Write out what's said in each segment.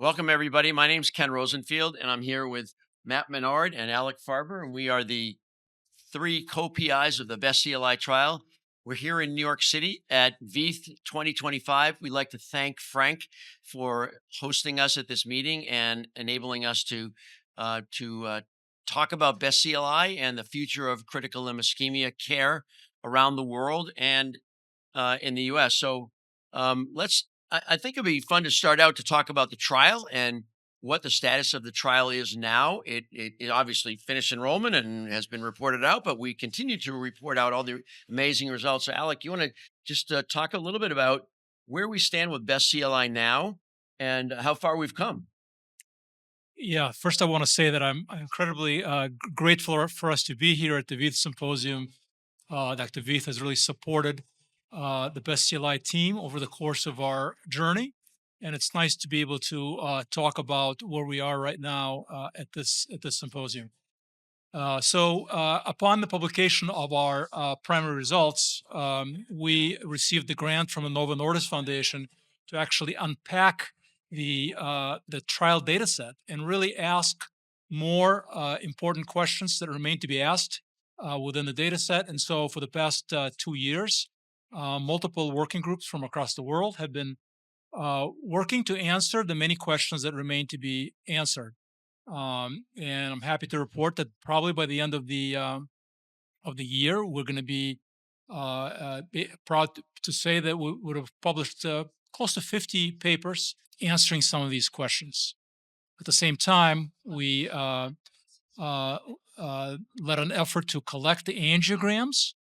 Welcome, everybody. My name's Ken Rosenfield, and I'm here with Matt Menard and Alik Farber, and we are the three co-PIs of the Best CLI trial. We're here in New York City at VEITH 2025. We'd like to thank Frank for hosting us at this meeting and enabling us to talk about Best CLI and the future of critical limb ischemia care around the world and in the U.S. So let's. I think it'd be fun to start out to talk about the trial and what the status of the trial is now. It obviously finished enrollment and has been reported out, but we continue to report out all the amazing results. So, Alec, you want to just talk a little bit about where we stand with Best CLI now and how far we've come? Yeah, first I want to say that I'm incredibly grateful for us to be here at the VEITHsymposium. Dr. Veith has really supported the Best CLI team over the course of our journey, and it's nice to be able to talk about where we are right now at this symposium. Upon the publication of our primary results, we received the grant from the Novo Nordisk Foundation to actually unpack the trial data set and really ask more important questions that remain to be asked within the data set. And so, for the past 2 years, multiple working groups from across the world have been working to answer the many questions that remain to be answered. And I'm happy to report that probably by the end of the year, we're going to be proud to say that we would have published close to 50 papers answering some of these questions. At the same time, we led an effort to collect the angiograms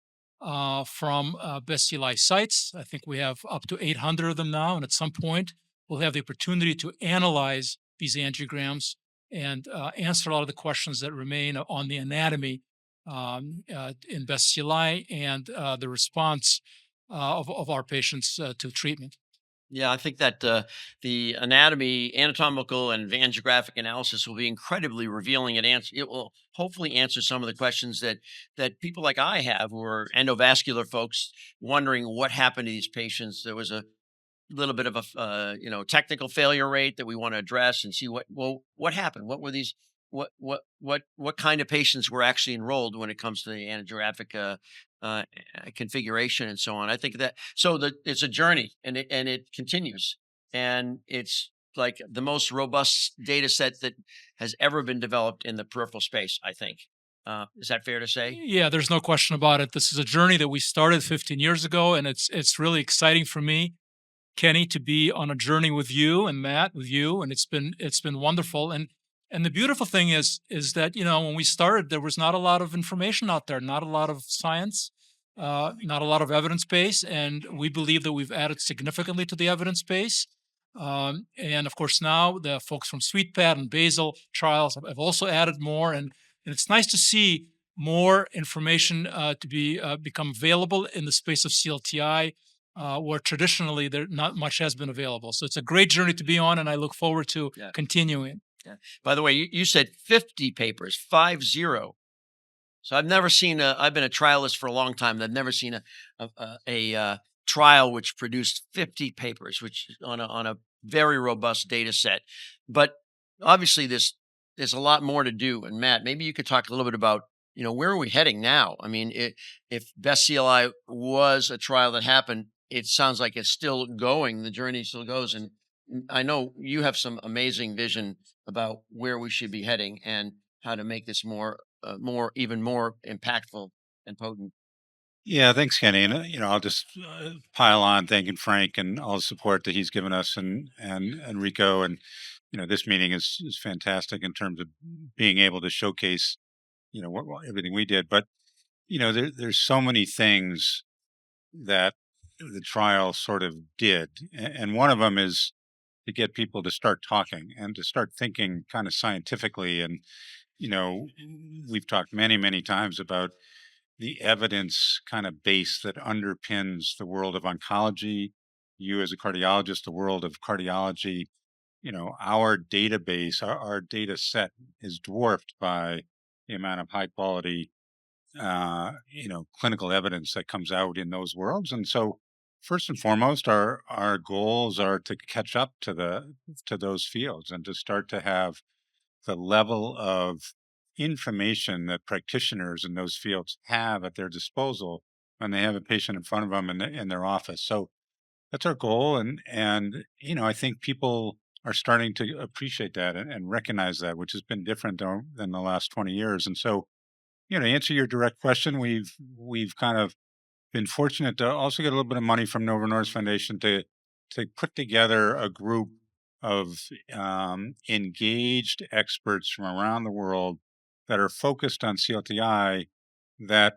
from Best CLI sites. I think we have up to 800 of them now, and at some point, we'll have the opportunity to analyze these angiograms and answer a lot of the questions that remain on the anatomy in Best CLI and the response of our patients to treatment. Yeah, I think that the anatomical and angiographic analysis will be incredibly revealing. It will hopefully answer some of the questions that people like I have, who are endovascular folks, wondering what happened to these patients. There was a little bit of a technical failure rate that we want to address and see what happened. What were these? What kind of patients were actually enrolled when it comes to the angiographic uh, configuration and so on. I think that it's a journey and it continues, and it's like the most robust data set that has ever been developed in the peripheral space. I think. Is that fair to say? Yeah, there's no question about it. This is a journey that we started 15 years ago, and it's really exciting for me, Kenny, to be on a journey with you and Matt with you, and it's been wonderful. And the beautiful thing is that when we started, there was not a lot of information out there, not a lot of science, not a lot of evidence base, and we believe that we've added significantly to the evidence base. And of course, now the folks from SweetPad and Basel trials have also added more, and it's nice to see more information to be become available in the space of CLTI, where traditionally there not much has been available. So it's a great journey to be on, and I look forward to Yeah. continuing. Yeah. By the way, you said 50 papers, 50. So I've never seen a. I've been a trialist for a long time. I've never seen a trial which produced 50 papers, which on a very robust data set. But obviously, there's a lot more to do. And Matt, maybe you could talk a little bit about where are we heading now? I mean, if Best CLI was a trial that happened, it sounds like it's still going. The journey still goes, and I know you have some amazing vision about where we should be heading and how to make this even more impactful and potent. Yeah, thanks, Kenny. And I'll just pile on thanking Frank and all the support that he's given us, and Enrico. And this meeting is fantastic in terms of being able to showcase everything we did. But there's so many things that the trial sort of did, and one of them is to get people to start talking and to start thinking kind of scientifically. And you know, we've talked many times about the evidence kind of base that underpins the world of oncology, you as a cardiologist, the world of cardiology. Our database, our data set is dwarfed by the amount of high quality, clinical evidence that comes out in those worlds. And so first and foremost, our goals are to catch up to those fields and to start to have the level of information that practitioners in those fields have at their disposal when they have a patient in front of them in their office. So that's our goal, and I think people are starting to appreciate that and recognize that, which has been different than the last 20 years. And so, to answer your direct question, we've kind of been fortunate to also get a little bit of money from Novo Nordisk Foundation to put together a group of engaged experts from around the world that are focused on CLTI, that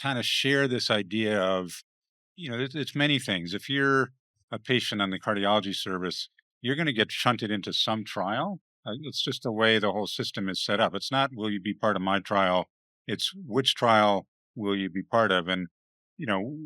kind of share this idea of, it's many things. If you're a patient on the cardiology service, you're going to get shunted into some trial. It's just the way the whole system is set up. It's not, will you be part of my trial? It's which trial will you be part of? And, you know,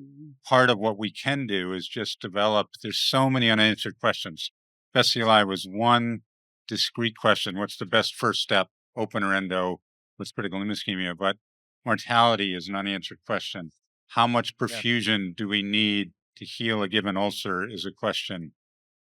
part of what we can do is just develop, there's so many unanswered questions. Best CLI was one discrete question. What's the best first step, open or endo, with critical limb ischemia? But mortality is an unanswered question. How much Yeah. perfusion do we need to heal a given ulcer is a question.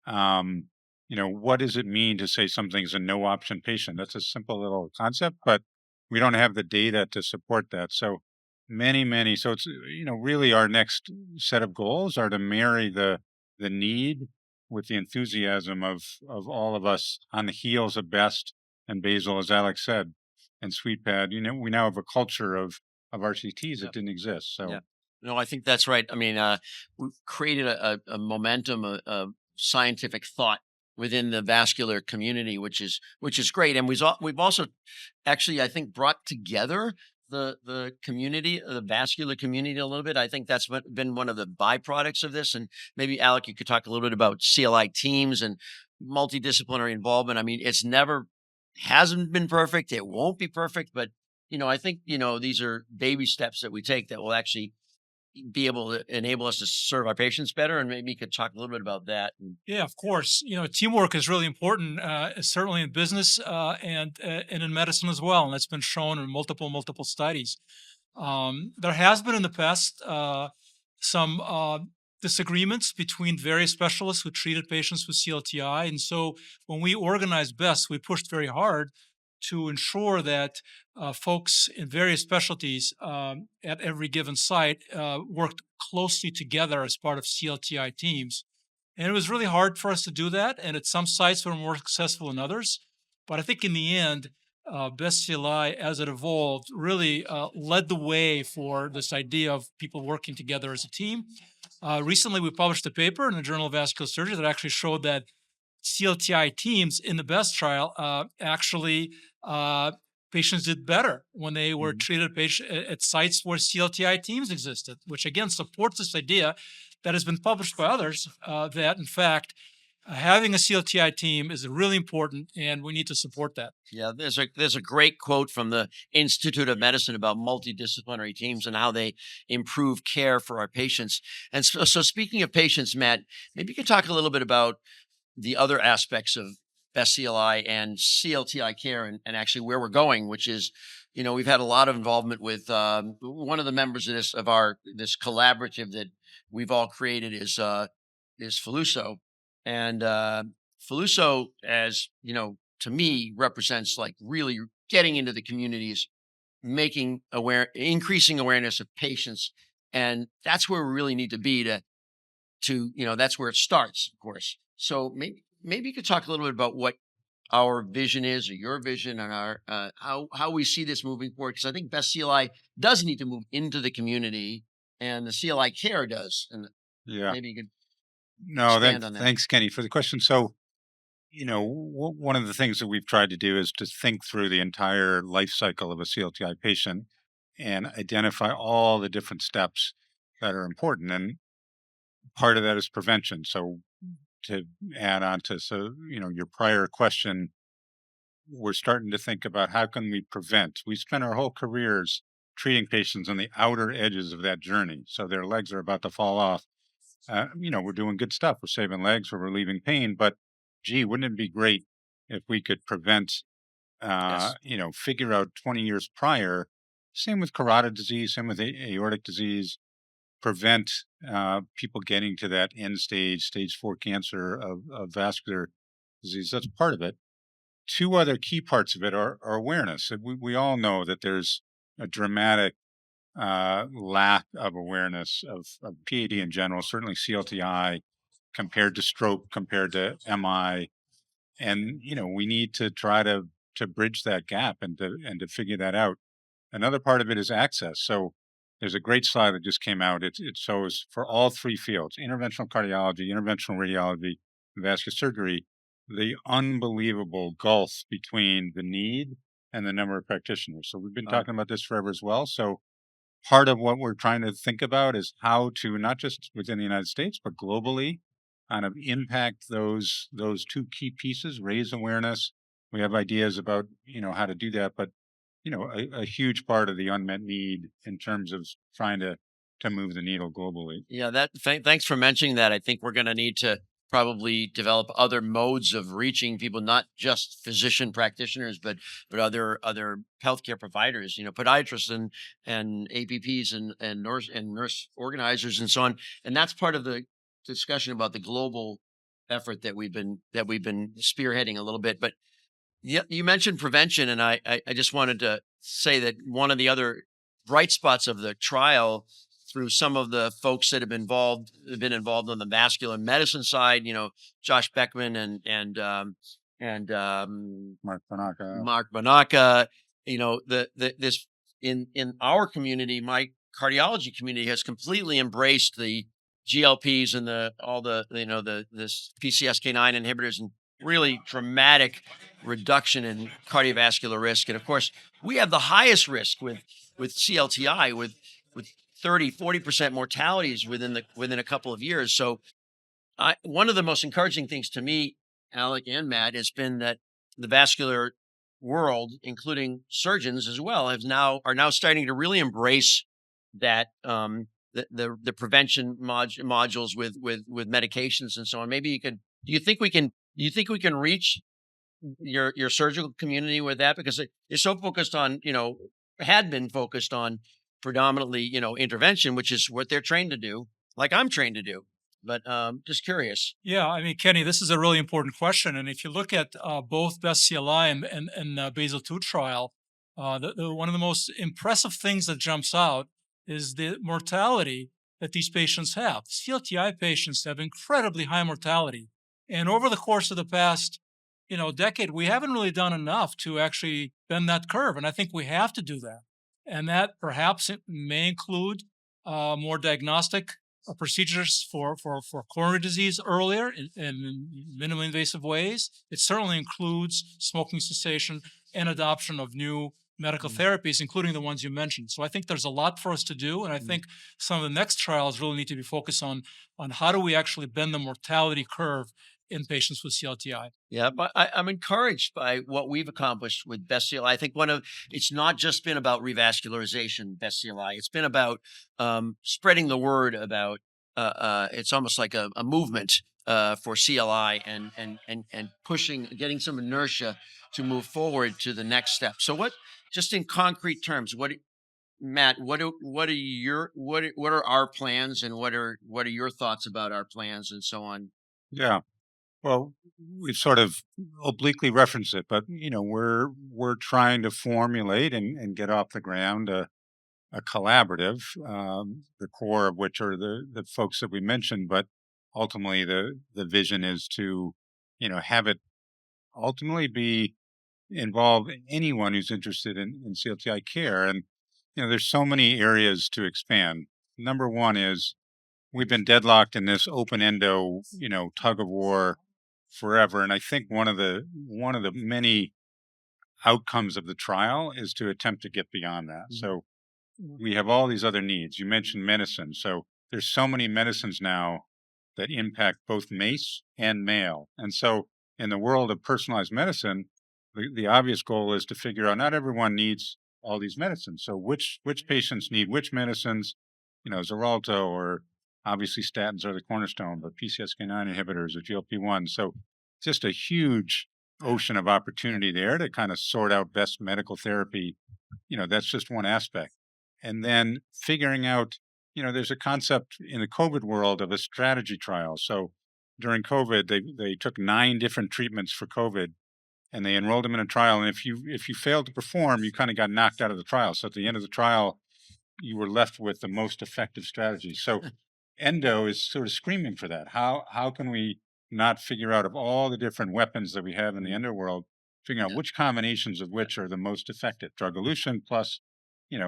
Um, what does it mean to say something's a no option patient? That's a simple little concept, but we don't have the data to support that. So many. So it's, really our next set of goals are to marry the need with the enthusiasm of all of us on the heels of Best and Basil, as Alex said, and SweetPad. We now have a culture of RCTs that Yep. didn't exist. So Yeah. No, I think that's right. I mean, we created a momentum of scientific thought within the vascular community, which is great. And we've also actually, I think, brought together the community, the vascular community a little bit. I think that's been one of the byproducts of this. And maybe Alec, you could talk a little bit about CLI teams and multidisciplinary involvement. I mean, hasn't been perfect. It won't be perfect, but I think, these are baby steps that we take that will actually be able to enable us to serve our patients better. And maybe you could talk a little bit about that. Yeah, of course. Teamwork is really important, certainly in business and in medicine as well, and that's been shown in multiple studies. There has been in the past some disagreements between various specialists who treated patients with CLTI, and so when we organized BEST, we pushed very hard to ensure that folks in various specialties at every given site worked closely together as part of CLTI teams. And it was really hard for us to do that. And at some sites, we were more successful than others. But I think in the end, Best CLI, as it evolved, really led the way for this idea of people working together as a team. Recently, we published a paper in the Journal of Vascular Surgery that actually showed that CLTI teams in the BEST trial actually patients did better when they were treated at sites where CLTI teams existed, which again supports this idea that has been published by others that in fact having a CLTI team is really important, and we need to support that. Yeah, there's a great quote from the Institute of Medicine about multidisciplinary teams and how they improve care for our patients. And so speaking of patients, Matt, maybe you could talk a little bit about the other aspects of Best CLI and CLTI care and actually where we're going, which is, we've had a lot of involvement with one of the members of this collaborative that we've all created is Feluso. And Feluso, as to me, represents like really getting into the communities, increasing awareness of patients. And that's where we really need to be to that's where it starts, of course. So maybe you could talk a little bit about what our vision is, or your vision, and our how we see this moving forward. Because I think Best CLI does need to move into the community, and the CLI care does. And yeah, maybe you could no, expand on that. thanks, Kenny, for the question. So, one of the things that we've tried to do is to think through the entire life cycle of a CLTI patient and identify all the different steps that are important. And part of that is prevention. So to add on to, your prior question, we're starting to think about how can we prevent. We spend our whole careers treating patients on the outer edges of that journey. So their legs are about to fall off. We're doing good stuff. We're saving legs, we're relieving pain, but gee, wouldn't it be great if we could prevent, Yes. figure out 20 years prior, same with carotid disease, same with aortic disease, prevent people getting to that end stage 4 cancer of vascular disease. That's part of it. Two other key parts of it are awareness. And we all know that there's a dramatic lack of awareness of PAD in general, certainly CLTI compared to stroke, compared to MI. And, we need to try to bridge that gap and to figure that out. Another part of it is access. So there's a great slide that just came out. It shows for all three fields, interventional cardiology, interventional radiology, and vascular surgery, the unbelievable gulf between the need and the number of practitioners. So we've been talking about this forever as well. So part of what we're trying to think about is how to, not just within the United States, but globally, kind of impact those two key pieces, raise awareness. We have ideas about, how to do that, but a huge part of the unmet need in terms of trying to move the needle globally. Yeah, thanks for mentioning that. I think we're going to need to probably develop other modes of reaching people, not just physician practitioners, but other healthcare providers, podiatrists and APPs and nurse organizers and so on. And that's part of the discussion about the global effort that we've been spearheading a little bit. But yeah, you mentioned prevention, and I just wanted to say that one of the other bright spots of the trial, through some of the folks that have been involved on the vascular medicine side, Josh Beckman and Mark Tanaka. Mark Banaka, this in our community, my cardiology community has completely embraced the GLPs and this PCSK9 inhibitors, and really dramatic reduction in cardiovascular risk. And of course, we have the highest risk with CLTI, with 30-40% mortalities within a couple of years. So one of the most encouraging things to me, Alik and Matt, has been that the vascular world, including surgeons as well, are now starting to really embrace that the prevention modules with medications and so on. Maybe do you think we can reach your surgical community with that, because it's so focused on, had been focused on predominantly, intervention, which is what they're trained to do, like I'm trained to do. But just curious. Yeah, I mean, Kenny, this is a really important question. And if you look at both BEST CLI and Basel 2 trial, one of the most impressive things that jumps out is the mortality that these patients have. CLTI patients have incredibly high mortality. And over the course of the past, decade, we haven't really done enough to actually bend that curve. And I think we have to do that. And that perhaps it may include more diagnostic procedures for coronary disease earlier in minimally invasive ways. It certainly includes smoking cessation and adoption of new medical therapies, including the ones you mentioned. So I think there's a lot for us to do. And I think some of the next trials really need to be focused on how do we actually bend the mortality curve in patients with CLTI. Yeah, but I'm encouraged by what we've accomplished with BEST CLI. I think it's not just been about revascularization, BEST CLI. It's been about spreading the word about, it's almost like a movement for CLI and pushing, getting some inertia to move forward to the next step. So just in concrete terms, Matt, what are our plans, and what are your thoughts about our plans and so on? Yeah. Well, we've sort of obliquely referenced it, but we're trying to formulate and get off the ground a collaborative, the core of which are the folks that we mentioned, but ultimately the vision is to have it ultimately be involve anyone who's interested in CLTI care, and there's so many areas to expand. Number one is we've been deadlocked in this open endo tug of war forever. And I think one of the many outcomes of the trial is to attempt to get beyond that. So we have all these other needs. You mentioned medicine. So there's so many medicines now that impact both MACE and male. And so in the world of personalized medicine, the obvious goal is to figure out not everyone needs all these medicines. So which patients need which medicines, Xarelto, or obviously statins are the cornerstone, but PCSK9 inhibitors or GLP-1. So just a huge ocean of opportunity there to kind of sort out best medical therapy. That's just one aspect. And then figuring out there's a concept in the COVID world of a strategy trial. So during COVID, they took 9 different treatments for COVID, and they enrolled them in a trial. And if you failed to perform, you kind of got knocked out of the trial. So at the end of the trial, you were left with the most effective strategy. So endo is sort of screaming for that. How can we not figure out, of all the different weapons that we have in the endo world, figuring out Yeah. which combinations of which are the most effective? Drug elution plus,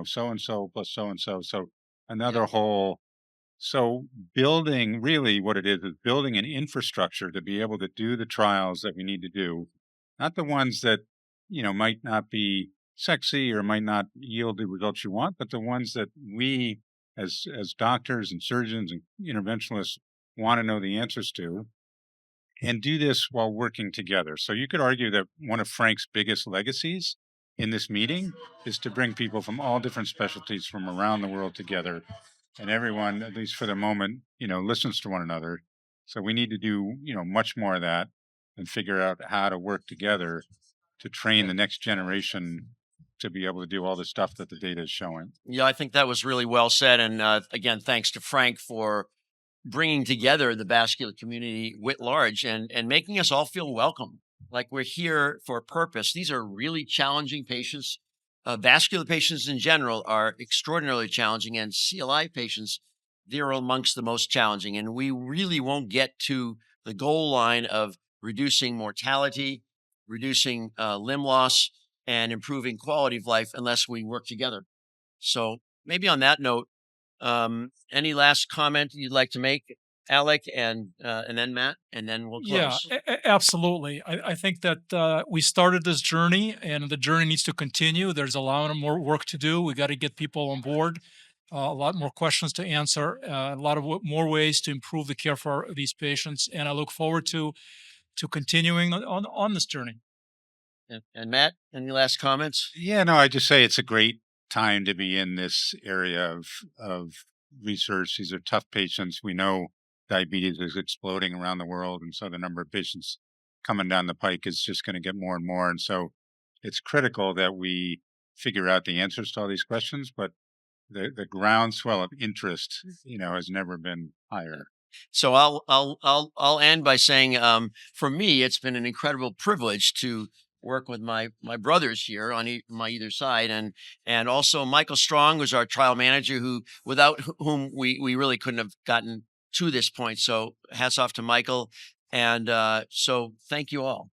so and so plus so and so. So Yeah. another whole. So building, really what it is building an infrastructure to be able to do the trials that we need to do, not the ones that, might not be sexy or might not yield the results you want, but the ones that we as doctors and surgeons and interventionalists want to know the answers to, and do this while working together. So you could argue that one of Frank's biggest legacies in this meeting is to bring people from all different specialties from around the world together, and everyone, at least for the moment, listens to one another. So we need to do, much more of that and figure out how to work together to train Yeah. the next generation to be able to do all the stuff that the data is showing. Yeah, I think that was really well said. And again, thanks to Frank for bringing together the vascular community writ large and making us all feel welcome, like we're here for a purpose. These are really challenging patients. Vascular patients in general are extraordinarily challenging, and CLI patients, they're amongst the most challenging. And we really won't get to the goal line of reducing mortality, reducing limb loss, and improving quality of life unless we work together. So maybe on that note, any last comment you'd like to make, Alec, and then Matt, and then we'll Yeah, close. absolutely. I think that we started this journey, and the journey needs to continue. There's a lot more work to do. We got to get people on board, a lot more questions to answer, a lot of more ways to improve the care for these patients. And I look forward to continuing on this journey. And Matt, any last comments? Yeah, no, I just say it's a great time to be in this area of research. These are tough patients. We know diabetes is exploding around the world, and so the number of patients coming down the pike is just going to get more and more. And so it's critical that we figure out the answers to all these questions. But the groundswell of interest, has never been higher. So I'll end by saying, for me, it's been an incredible privilege to work with my brothers here on my either side, and also Michael Strong was our trial manager, who without whom we really couldn't have gotten to this point. So hats off to Michael, and so thank you all.